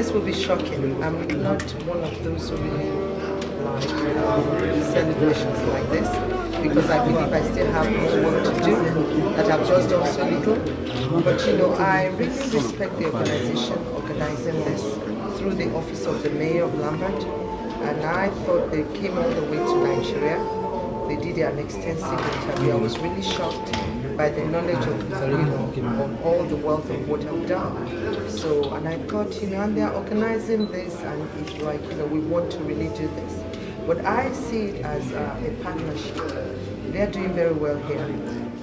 this will be shocking. I'm not one of those who really like celebrations like this, because I believe I still have more work to do, that I've just done so little. But you know, I really respect the organization organizing this through the office of the Mayor of Lambert, and I thought they came all the way to Nigeria. They did an extensive interview. I was really shocked by the knowledge of, of all the wealth of what I've done. So, and I thought, and they're organizing this, and it's like, we want to really do this. But I see it as a partnership. They're doing very well here.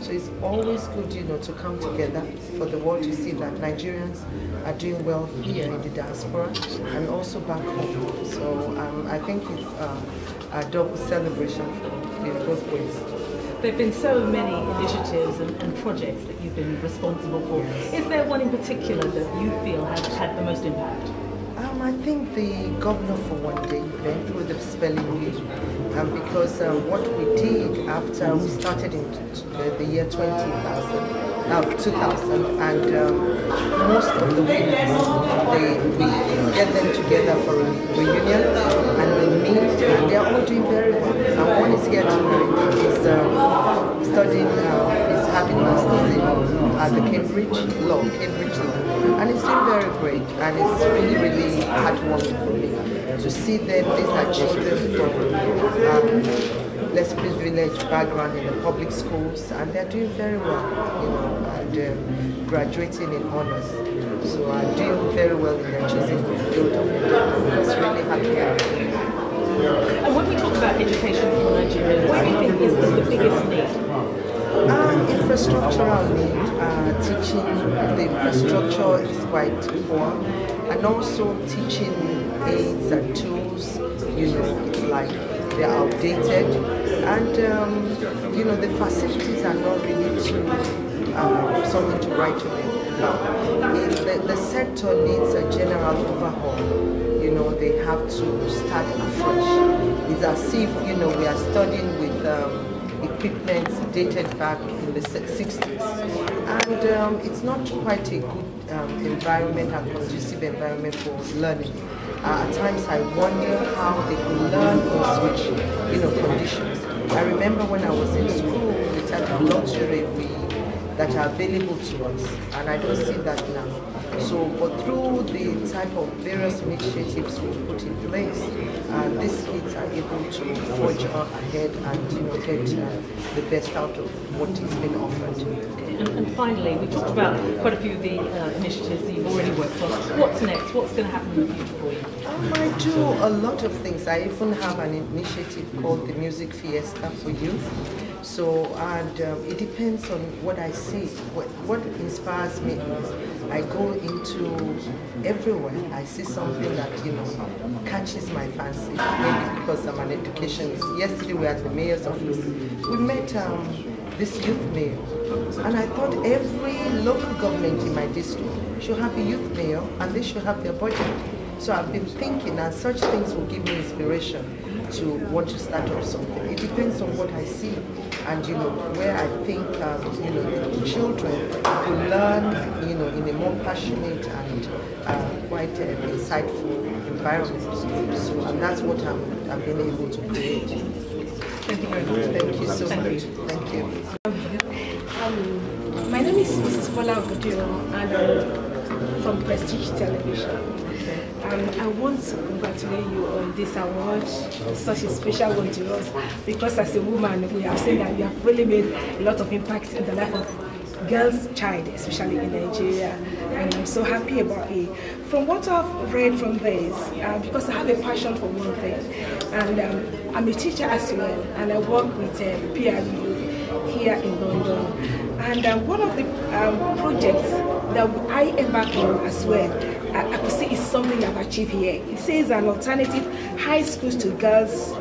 So it's always good, to come together for the world to see that Nigerians are doing well here in the diaspora and also back home. So I think it's a double celebration in both ways. There have been so many initiatives and projects that you've been responsible for. Is there one in particular that you feel has had the most impact? I think the Governor for One Day event through the spelling bee, because what we did after we started in the year 2000, and most of the winners, we get them together for a reunion, and we meet, and they're all doing very well. And one is here tonight, he's studying, he's having masters at the Cambridge Law, and it's doing very great, and it's really, really heartwarming for me to see them. These are children from less privileged background in the public schools, and they're doing very well, and graduating in honors. So I'm doing very well in their choosing field of endeavor. It's really happy. And when we talk about education in Nigeria, what do you think is the biggest need? Infrastructural need. Teaching, the infrastructure is quite poor, and also teaching aids and tools, it's like they're outdated, and the facilities are not really something to write about. The sector needs a general overhaul. They have to start afresh. It's as if we are studying with equipment dated back in the 60s, and it's not quite a good environment, a conducive environment for learning. At times I wonder how they could learn in such conditions. I remember when I was in school, the type of luxury that are available to us, and I don't see that now. So, but through the type of various initiatives we've put in place, these kids are able to forge ahead and get the best out of what is being offered. And finally, we talked about quite a few of the initiatives that you've already worked on. What's next? What's going to happen in the future for you? I do a lot of things. I even have an initiative called the Music Fiesta for Youth. So, and it depends on what I see. What inspires me is I go into everywhere. I see something that, catches my fancy. Maybe because I'm an educationist. Yesterday we were at the mayor's office. We met this youth mayor. And I thought every local government in my district should have a youth mayor, and they should have their budget. So I've been thinking, and such things will give me inspiration to want to start up something. It depends on what I see, and where I think the children will learn in a more passionate and quite insightful environment. So and that's what I've been able to create. Thank you very much. Thank you so much. Thank you. My name is Mrs. Bola Ogodio, and I'm from Prestige Television. I want to congratulate you on this award. It's such a special one to us, because as a woman, we have seen that you have really made a lot of impact in the life of girls' child, especially in Nigeria, and I'm so happy about it. From what I've read from this, because I have a passion for one thing, and I'm a teacher as well, and I work with PRU here in London. And one of the projects that I embarked on as well, I could see is something I've achieved here. It says an alternative high schools to girls,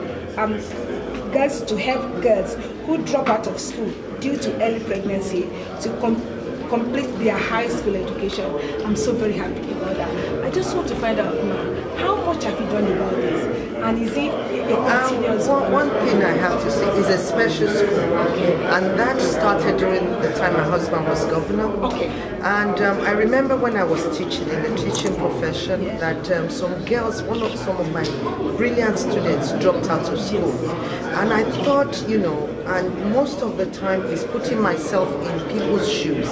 girls to help girls who drop out of school due to early pregnancy to complete their high school education. I'm so very happy about that. I just want to find out now, how much have you done about this? And is it a continuous one thing I have to say is a special school, and that started during the time my husband was governor. Okay. And I remember when I was teaching in the teaching profession that some girls, some of my brilliant students dropped out of school. And I thought, you know, and most of the time is putting myself in people's shoes.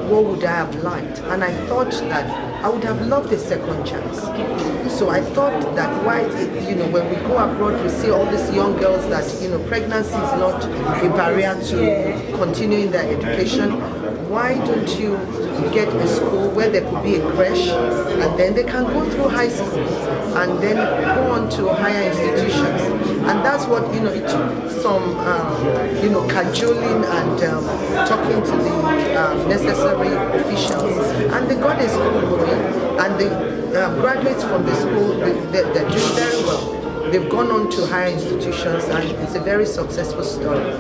What would I have liked? And I thought that I would have loved a second chance. So I thought that why, you know, when we go abroad, we see all these young girls that, you know, pregnancy is not a barrier to continuing their education. Why don't you get a school where there could be a creche, and then they can go through high school and then go on to higher institutions? And that's what, you know, it took some, you know, cajoling and talking to the necessary officials. And they got a school going, and the graduates from the school, they're doing very well. They've gone on to higher institutions, and it's a very successful story.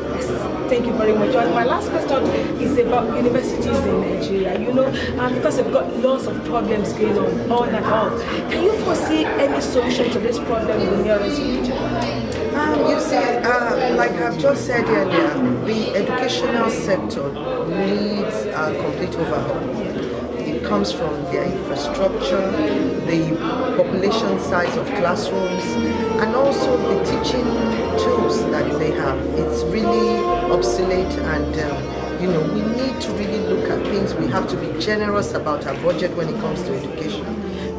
Thank you very much. And my last question is about universities in Nigeria. You know, because they've got lots of problems going on and on. Can you foresee any solution to this problem in the nearest future? You see, like I've just said earlier, the educational sector needs a complete overhaul. It comes from their infrastructure, the population size of classrooms, and also the teaching tools that they have. It's really obsolete, and you know, we need to really look at things. We have to be generous about our budget when it comes to education,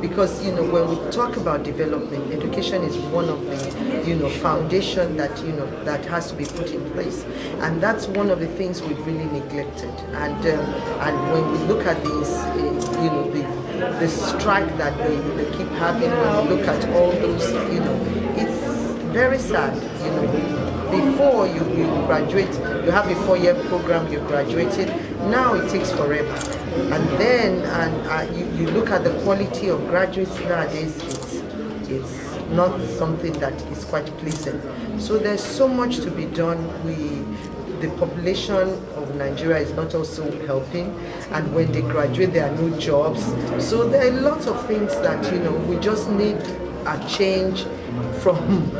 because, you know, when we talk about development, education is one of the, you know, foundation that, you know, that has to be put in place, and that's one of the things we've really neglected. And when we look at these, you know, the strike that they keep having, when we look at all those, you know, it's very sad. You know, before you graduate, you have a 4-year program, you graduated. Now it takes forever. And then you look at the quality of graduates nowadays, it's not something that is quite pleasant. So there's so much to be done. The population of Nigeria is not also helping, and when they graduate there are no jobs. So there are lots of things that, you know, we just need a change from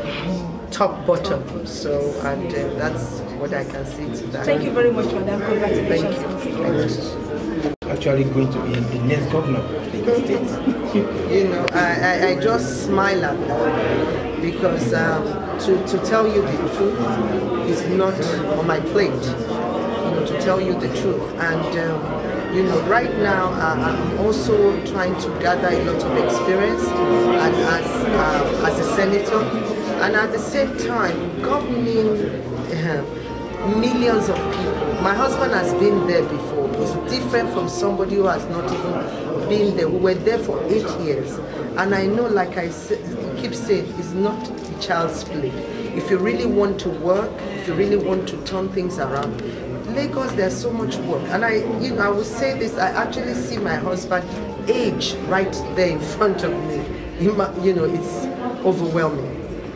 top bottom. So, and that's what I can say to that. Thank you very much, Madam. Congratulations. Thank you. Actually going to be the next governor of the state. You know, I just smile at that, because to tell you the truth is not on my plate. You know, to tell you the truth, and you know, right now I'm also trying to gather a lot of experience, and as a senator, and at the same time governing millions of people. My husband has been there before. It's different from somebody who has not even been there. We were there for 8 years, and I know, like I keep saying, it's not a child's play. If you really want to work, if you really want to turn things around, Lagos, there's so much work. And I will say this, I actually see my husband age right there in front of me. You know, it's overwhelming.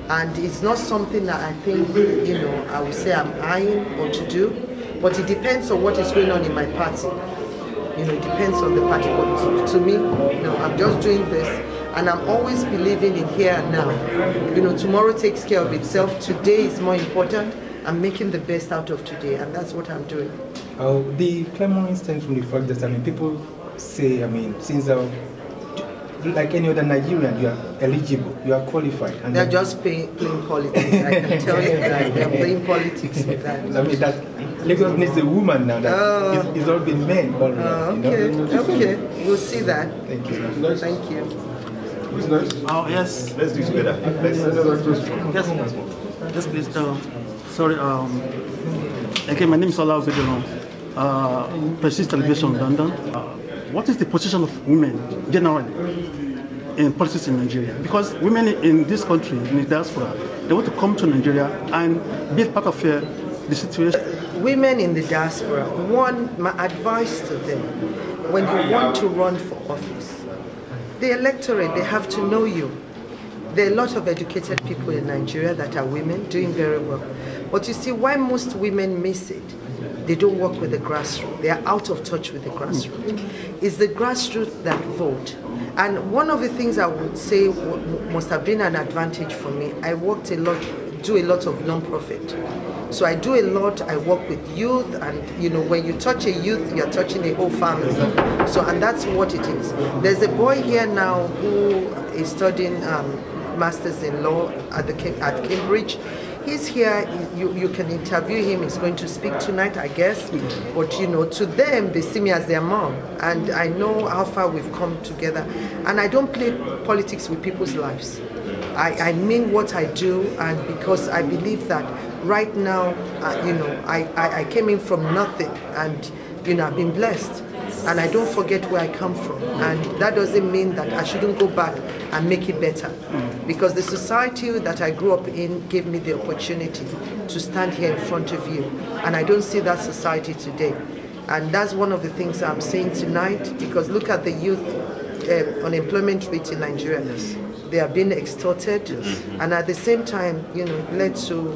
And it's not something that I think, you know, I would say I'm eyeing or to do, but it depends on what is going on in my party. You know, it depends on the party, but to me, you know, I'm just doing this, and I'm always believing in here and now. You know, tomorrow takes care of itself. Today is more important. I'm making the best out of today, and that's what I'm doing. The clamoring stems from the fact that, I mean, people say, I mean, since like any other Nigerian, you are eligible, you are qualified. And they're just playing politics. I can tell you that they're playing politics with that. I mean, that Lagos needs a woman now. That it's all been men already. Okay, you know? Okay, we'll see that. Thank you. Thank you. Oh yes. Let's do it together. Yes, please. Sorry. Again, my name is Oluremi Tinubu, Prestige Television, London. What is the position of women generally in politics in Nigeria? Because women in this country, in the diaspora, they want to come to Nigeria and be part of the situation. Women in the diaspora, my advice to them, when you want to run for office, the electorate, they have to know you. There are a lot of educated people in Nigeria that are women doing very well. But you see, why most women miss it? They don't work with the grassroots. They are out of touch with the grassroots. It's the grassroots that vote. And one of the things I would say must have been an advantage for me, I worked a lot, do a lot of non-profit. So I do a lot. I work with youth, and you know, when you touch a youth, you're touching a whole family. So, and that's what it is. There's a boy here now who is studying masters in law at Cambridge. He's here. You can interview him. He's going to speak tonight, I guess. But you know, to them, they see me as their mom, and I know how far we've come together. And I don't play politics with people's lives. I mean what I do, and because I believe that right now, you know, I came in from nothing, and you know, I've been blessed, and I don't forget where I come from, and that doesn't mean that I shouldn't go back and make it better, because the society that I grew up in gave me the opportunity to stand here in front of you, and I don't see that society today. And that's one of the things I'm saying tonight, because look at the youth unemployment rate in Nigeria. Yes. They are being extorted, and at the same time, you know, led to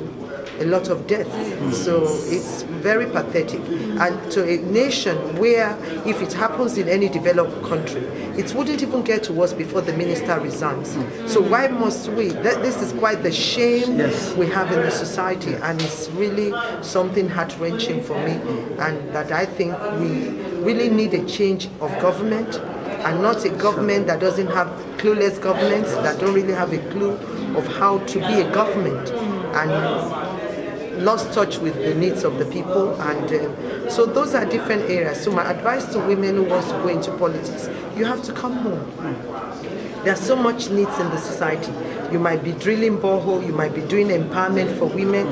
a lot of deaths. So it's very pathetic. And to a nation where, if it happens in any developed country, it wouldn't even get to us before the minister resigns. So why must we? This is quite the shame we have in the society, and it's really something heart-wrenching for me, and that I think we really need a change of government, and not a government that doesn't have clueless governments, that don't really have a clue of how to be a government, and lost touch with the needs of the people. And so those are different areas. So my advice to women who want to go into politics, you have to come home. There's so much needs in the society. You might be drilling borehole, you might be doing empowerment for women.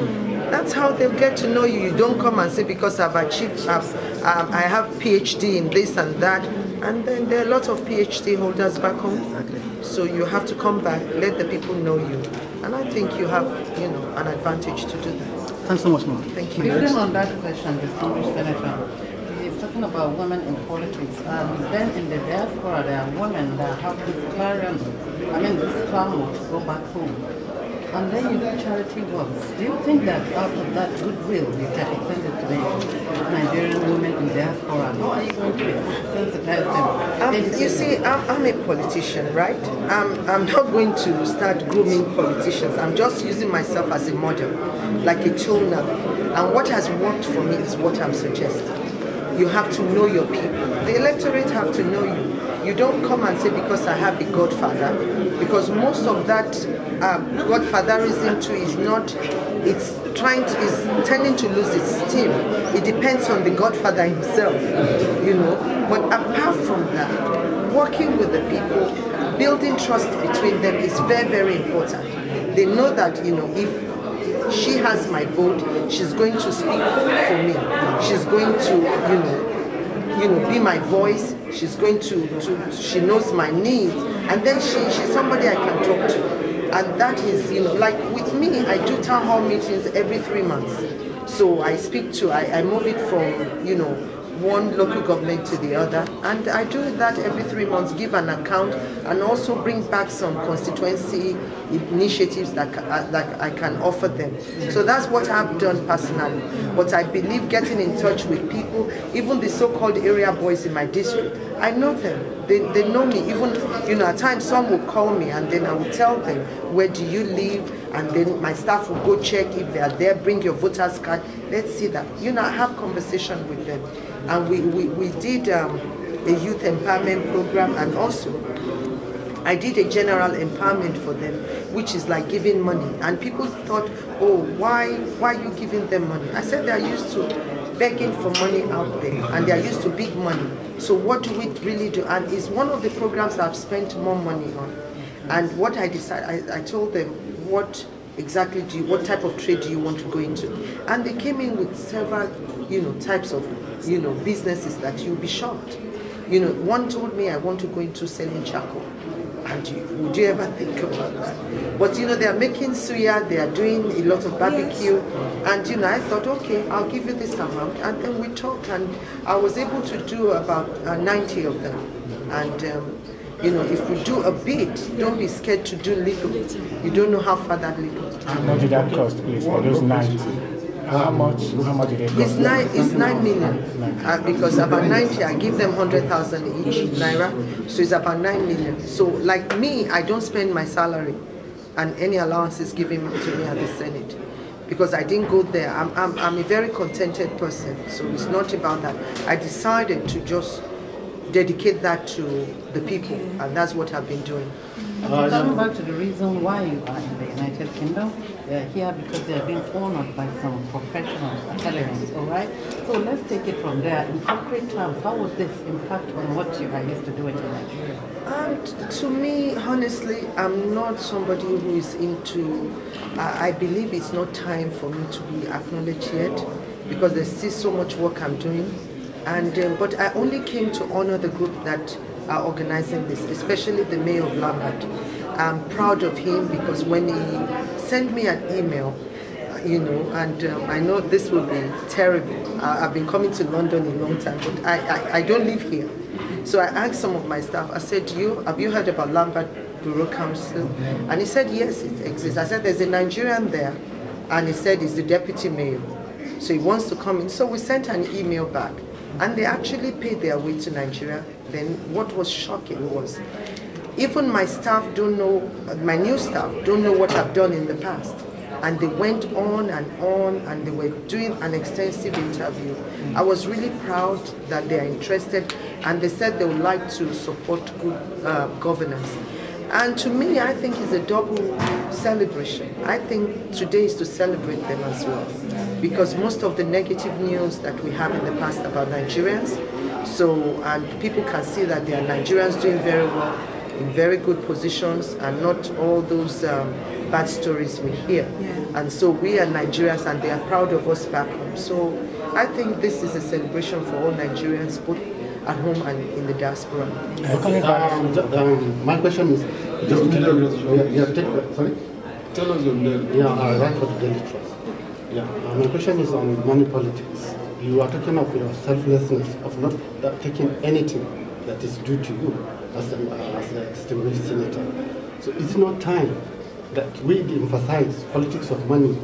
That's how they'll get to know you. You don't come and say, because I've achieved, I have PhD in this and that, and then there are a lot of PhD holders back home. So you have to come back, let the people know you, and I think you have, you know, an advantage to do that. Thanks so much, ma'am. Thank you. Building on that question, distinguished senator, he's talking about women in politics, and then in the diaspora there are women that have this clarion, this clamor to go back home. And then you do charity works. Do you think that out of that goodwill you can extend it to the Nigerian women in diaspora? How are you going to sensitize them? You see, I'm a politician, right? I'm not going to start grooming politicians. I'm just using myself as a model, like a tool now. And what has worked for me is what I'm suggesting. You have to know your people. The electorate have to know you. You don't come and say, because I have a godfather, because most of that godfatherism too is not, it's tending to lose its steam. It depends on the godfather himself, you know. But apart from that, working with the people, building trust between them is very, very important. They know that, you know, if she has my vote, she's going to speak for me. She's going to, you know, be my voice. She's going to she knows my needs, and then she's somebody I can talk to. And that is, you know, like with me, I do town hall meetings every 3 months. So I speak to, I move it from, you know, one local government to the other, and I do that every 3 months, give an account, and also bring back some constituency initiatives that I can offer them. So that's what I've done personally. But I believe getting in touch with people, even the so-called area boys in my district, I know them. They know me. Even, you know, at times some will call me, and then I will tell them, where do you live? And then my staff will go check if they are there, bring your voter's card. Let's see that. You know, I have conversation with them. And we did a youth empowerment program, and also I did a general empowerment for them, which is like giving money. And people thought, oh, why are you giving them money? I said they are used to begging for money out there, and they are used to big money. So what do we really do? And it's one of the programs I've spent more money on. And what I decided, I told them, what exactly what type of trade do you want to go into? And they came in with several, you know, types of, you know, businesses that you'll be shocked. You know, one told me, I want to go into selling charcoal. And would you ever think about that? But you know, they are making suya, they are doing a lot of barbecue, and you know, I thought, okay, I'll give you this amount, and then we talked, and I was able to do about 90 of them. And you know, if we do a bit, don't be scared to do little. You don't know how far that little. How much did that cost, please, for those 90? How much did it cost? It's 9 million, because about 90, I give them 100,000 each naira, so it's about 9 million. So like me, I don't spend my salary and any allowances given to me at the Senate, because I didn't go there. I'm a very contented person, so it's not about that. I decided to just dedicate that to the people, and that's what I've been doing. Coming back to the reason why you are in the United Kingdom, they're here because they are being honored by some professional academics, all right? So let's take it from there. In concrete terms, how would this impact on what you are used to doing in Nigeria? To me, honestly, I'm not somebody who is into, I believe it's not time for me to be acknowledged yet, because there's still so much work I'm doing. And but I only came to honor the group that are organizing this, especially the mayor of Lambert. I'm proud of him because when he sent me an email, you know, and I know this will be terrible. I've been coming to London a long time, but I don't live here. So I asked some of my staff, I said, have you heard about Lambert Borough Council? And he said, yes, it exists. I said, there's a Nigerian there, and he said he's the deputy mayor. So he wants to come in. So we sent an email back. And they actually paid their way to Nigeria. Then what was shocking was, even my staff don't know, my new staff don't know what I've done in the past. And they went on, and they were doing an extensive interview. I was really proud that they are interested, and they said they would like to support good governance. And to me, I think it's a double celebration. I think today is to celebrate them as well, because most of the negative news that we have in the past about Nigerians, and people can see that there are Nigerians doing very well, in very good positions, and not all those bad stories we hear. And so we are Nigerians, and they are proud of us back home. So I think this is a celebration for all Nigerians, both at home and in the diaspora. My question is, just sorry? Tell us your name. Yeah, I write for the Daily Trust. Yeah, my question is on money politics. You are talking of your selflessness, of not taking anything that is due to you as a distinguished senator. So is it not time that we emphasize politics of money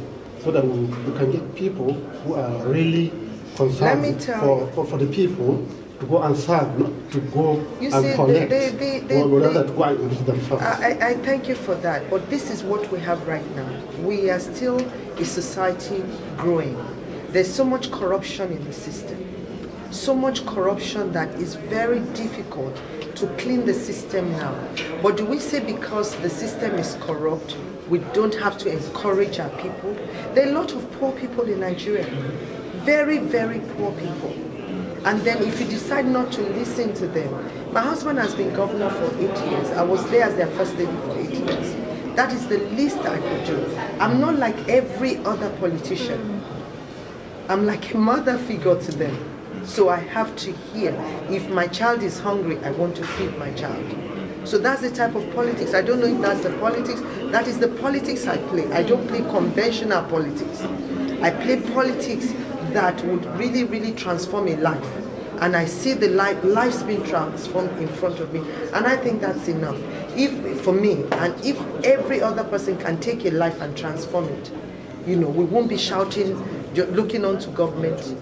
so that we can get people who are really concerned for the people to go and serve, not to go and collect, or rather to go and enrich themselves? I thank you for that, but this is what we have right now. We are still a society growing. There's so much corruption in the system, so much corruption that is very difficult to clean the system now. But do we say because the system is corrupt, we don't have to encourage our people? There are a lot of poor people in Nigeria, very, very poor people. And then if you decide not to listen to them, my husband has been governor for 8 years. I was there as their first lady for 8 years. That is the least I could do. I'm not like every other politician. I'm like a mother figure to them. So I have to hear. If my child is hungry, I want to feed my child. So that's the type of politics. I don't know if that's the politics. That is the politics I play. I don't play conventional politics. I play politics that would really, really transform a life. And I see the lives being transformed in front of me. And I think that's enough. If, for me, and if every other person can take a life and transform it, you know, we won't be shouting, looking on to government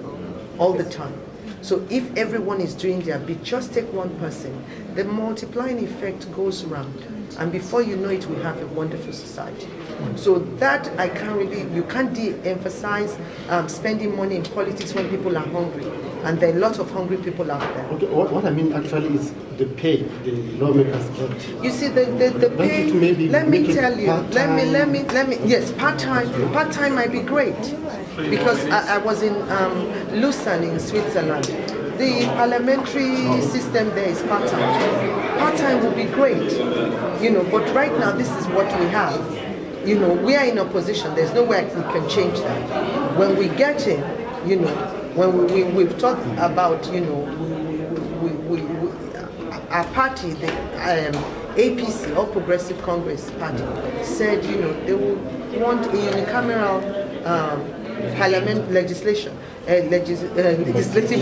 all the time. So if everyone is doing their bit, just take one person, the multiplying effect goes around. And before you know it, we have a wonderful society. So that I can't really, you can't de-emphasize spending money in politics when people are hungry. And there are a lot of hungry people out there. Okay, what I mean actually is the pay the lawmakers get. You see, the pay, let me tell you, let me, yes, part-time might be great. Because I was in Lucerne in Switzerland. The parliamentary system there is part-time. Part-time would be great, you know, but right now this is what we have. You know, we are in opposition. There's no way we can change that. When we get in, you know, when we've talked about, you know, our party, the APC, All Progressive Congress Party, said, you know, they will want a unicameral parliament legislative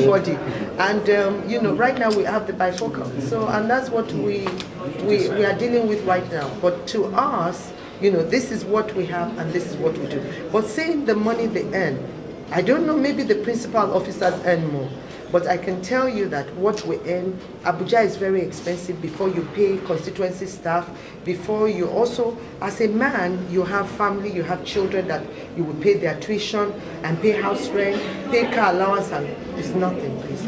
body, and you know, right now we have the bifocal. So, and that's what we are dealing with right now. But to us, you know, this is what we have and this is what we do. But saying the money they earn, I don't know. Maybe the principal officers earn more, But I can tell you that what we earn, Abuja is very expensive before you pay constituency staff, before you also, as a man, you have family, you have children that you will pay their tuition and pay house rent, pay car allowance, and it's nothing, please.